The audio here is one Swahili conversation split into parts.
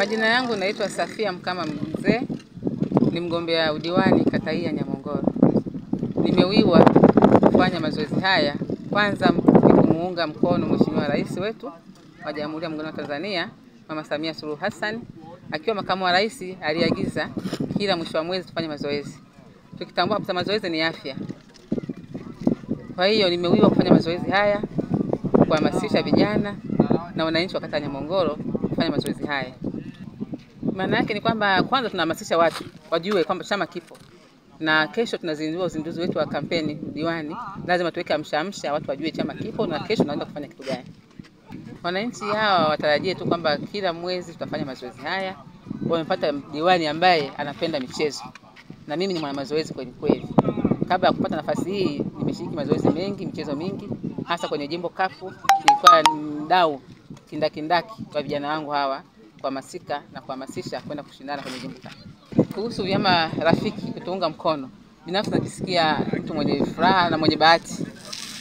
Majina yangu naitwa Safia Mkama Mzee, ni mgombea udiwani kata hii ya Nyamongolo. Nimewiwa kufanya mazoezi haya kwanza kumuunga mkono Mheshimiwa Rais wetu wa Jamhuri ya Muungano wa Tanzania, Mama Samia Suluhu Hassan. Akiwa makamu wa rais aliagiza kila mwisho wa mwezi tufanye mazoezi. Tukitambua kwamba mazoezi ni afya. Kwa hiyo nimewiwa kufanya mazoezi haya kuhamasisha vijana na wananchi wa kata ya Nyamongolo kufanya mazoezi haya. Maana yake ni kwamba kwanza tunahamasisha watu wajue kwamba chama kipo. Na kesho tunazindua uzinduzi wetu wa kampeni diwani. Lazima tuweke amsha watu wajue chama kipo na kesho tunaenda kufanya kitu gani. Wananchi hawa watarajie tu kwamba kila mwezi tutafanya mazoezi haya. Wamepata diwani ambaye anapenda michezo. Na mimi ni mwana mazoezi kweli kweli. Kabla ya kupata nafasi hii nimeshiriki mazoezi mengi, michezo mingi, hasa kwenye Jimbo Cup. Nilikuwa mdau kindakindaki kwa vijana wangu hawa kuhamasika na kuhamasisha kwenda kushindana kwenye Jimbo Cup. Kuhusu vyama rafiki kutuunga mkono, binafsi najisikia mtu mwenye furaha na mwenye bahati.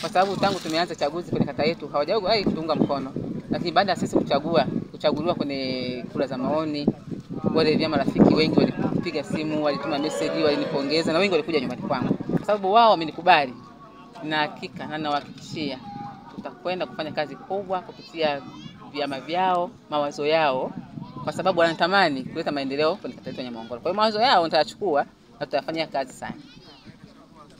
Kwa sababu tangu tumeanza chaguzi kwenye kata yetu hawajawahi kutuunga mkono. Lakini baada ya sisi kuchaguliwa kwenye kura za maoni, wale vyama rafiki wengi walipiga simu, walituma message, walinipongeza na wengi walikuja nyumbani kwangu. Kwa sababu wao wamenikubali na hakika na nawahakikishia tutakwenda kufanya kazi kubwa kupitia vyama vyao, mawazo yao, kwa sababu wanatamani kuleta maendeleo kwenye kata yetu ya Nyamongolo. Kwa hiyo mawazo yao nitayachukua na tutayafanyia kazi sana.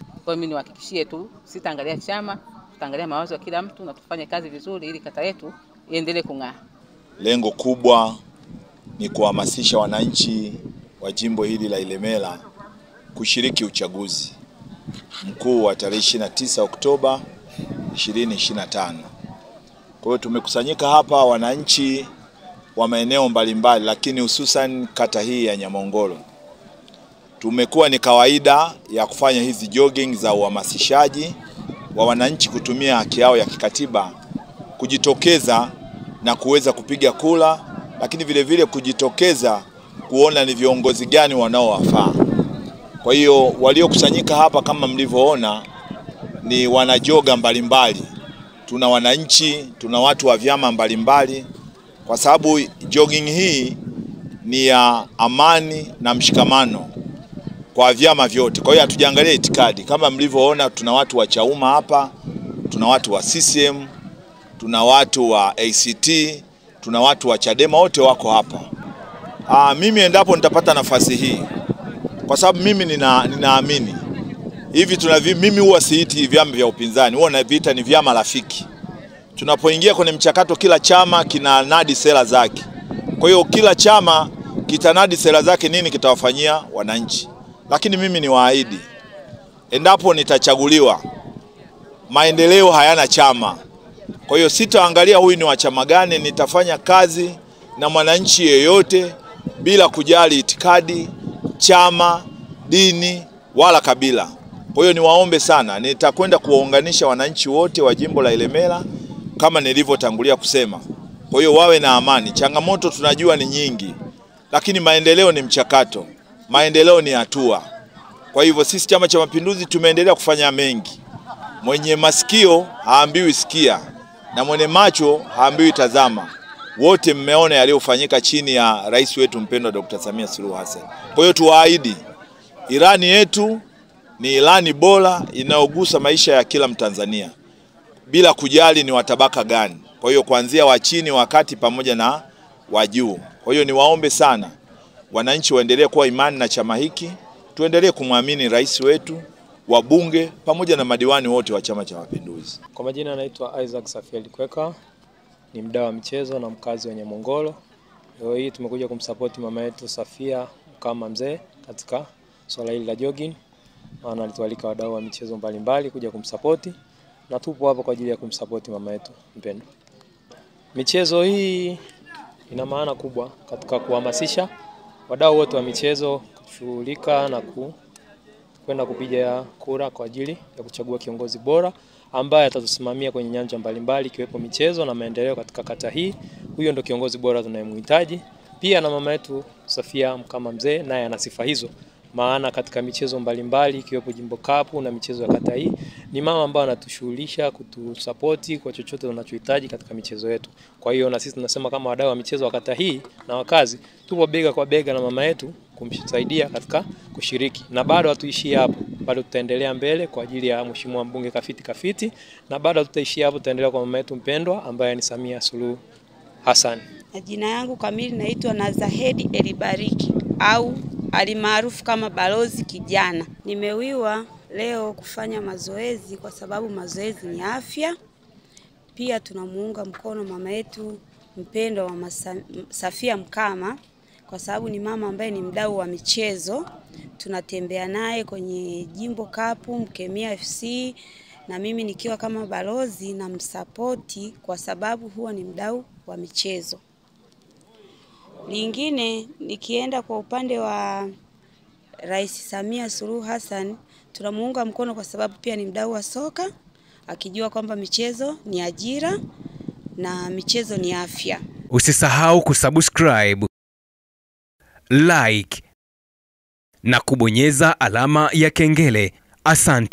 Kwa hiyo mimi niwahakikishie tu sitaangalia chama, tutaangalia mawazo ya kila mtu na tufanye kazi vizuri ili kata yetu iendelee kung'aa. Lengo kubwa ni kuhamasisha wananchi wa jimbo hili la Ilemela kushiriki uchaguzi mkuu wa tarehe 29 Oktoba 2025. Kwa hiyo tumekusanyika hapa wananchi wa maeneo mbalimbali, lakini hususan kata hii ya Nyamongolo. Tumekuwa ni kawaida ya kufanya hizi jogging za uhamasishaji wa wananchi kutumia haki yao ya kikatiba kujitokeza na kuweza kupiga kura, lakini vile vile kujitokeza kuona ni viongozi gani wanaowafaa. Kwa hiyo waliokusanyika hapa kama mlivyoona ni wanajoga mbalimbali. Tuna wananchi, tuna watu wa vyama mbalimbali, kwa sababu jogging hii ni ya amani na mshikamano kwa vyama vyote. Kwa hiyo hatujaangalia itikadi. Kama mlivyoona tuna watu wa Chauma hapa, tuna watu wa CCM, tuna watu wa ACT, tuna watu wa Chadema, wote wako hapa. Mimi endapo nitapata nafasi hii, kwa sababu mimi ninaamini hivi mimi huwa siiti vyama vya upinzani, huwa naviita ni vyama rafiki. Tunapoingia kwenye mchakato kila chama kinanadi sera zake. Kwa hiyo kila chama kitanadi sera zake nini kitawafanyia wananchi. Lakini mimi niwaahidi endapo nitachaguliwa, maendeleo hayana chama. Kwa hiyo sitaangalia huyu ni wa chama gani, nitafanya kazi na mwananchi yeyote bila kujali itikadi, chama, dini wala kabila. Kwa hiyo niwaombe sana, nitakwenda kuwaunganisha wananchi wote wa jimbo la Ilemela kama nilivyotangulia kusema. Kwa hiyo wawe na amani. Changamoto tunajua ni nyingi, lakini maendeleo ni mchakato. Maendeleo ni hatua. Kwa hivyo sisi Chama cha Mapinduzi tumeendelea kufanya mengi. Mwenye masikio haambiwi sikia na mwenye macho haambiwi tazama. Wote mmeona yaliyofanyika chini ya rais wetu mpendwa Dr. Samia Suluhu Hassan. Kwa hiyo tuwaahidi, ilani yetu ni ilani bora inayogusa maisha ya kila Mtanzania bila kujali ni watabaka gani. Kwa hiyo kuanzia wa chini, wa kati pamoja na wa juu. Kwa hiyo niwaombe sana wananchi waendelee kuwa imani na chama hiki, tuendelee kumwamini rais wetu, wabunge pamoja na madiwani wote wa Chama cha Mapinduzi. Kwa majina naitwa Isaac Safiel Kweka, ni mdau wa michezo na mkazi wa Nyamongolo. Leo hii tumekuja kumsupport mama yetu Safia Mkama Mzee katika swala hili la jogging. Maana alitualika wadau wa michezo mbalimbali kuja kumsupport na tupo hapa kwa ajili ya kumsupport mama yetu mpendwa. Michezo hii ina maana kubwa katika kuhamasisha wadau wote wa michezo kushughulika na kwenda kupiga kura kwa ajili ya kuchagua kiongozi bora ambaye atatusimamia kwenye nyanja mbalimbali ikiwepo michezo na maendeleo katika kata hii. Huyo ndio kiongozi bora tunayemhitaji. Pia na mama yetu Safia Mkama Mzee naye ana sifa hizo. maana katika michezo mbalimbali ikiwepo Jimbo Cup na michezo ya kata hii ni mama ambao anatushughulisha kutusapoti kwa chochote tunachohitaji katika michezo yetu. Kwa hiyo na sisi tunasema kama wadau wa michezo wa kata hii na wakazi tupo bega kwa bega na mama yetu kumsaidia katika kushiriki. Na bado hatuishii hapo. Bado tutaendelea mbele kwa ajili ya Mheshimiwa Mbunge Kafiti na bado tutaishia hapo, tutaendelea kwa mama yetu mpendwa ambaye ni Samia Suluhu Hassan. Jina yangu kamili naitwa Nazahedi Elibariki au alimaarufu kama Balozi Kijana. Nimewiwa leo kufanya mazoezi kwa sababu mazoezi ni afya. Pia tunamuunga mkono mama yetu mpendwa wa Safia Mkama kwa sababu ni mama ambaye ni mdau wa michezo. Tunatembea naye kwenye Jimbo Cup, Mkemia FC, na mimi nikiwa kama balozi na msapoti kwa sababu huwa ni mdau wa michezo. Lingine nikienda kwa upande wa Rais Samia Suluhu Hassan, tunamuunga mkono kwa sababu pia ni mdau wa soka, akijua kwamba michezo ni ajira na michezo ni afya. Usisahau kusubscribe, like na kubonyeza alama ya kengele. Asante.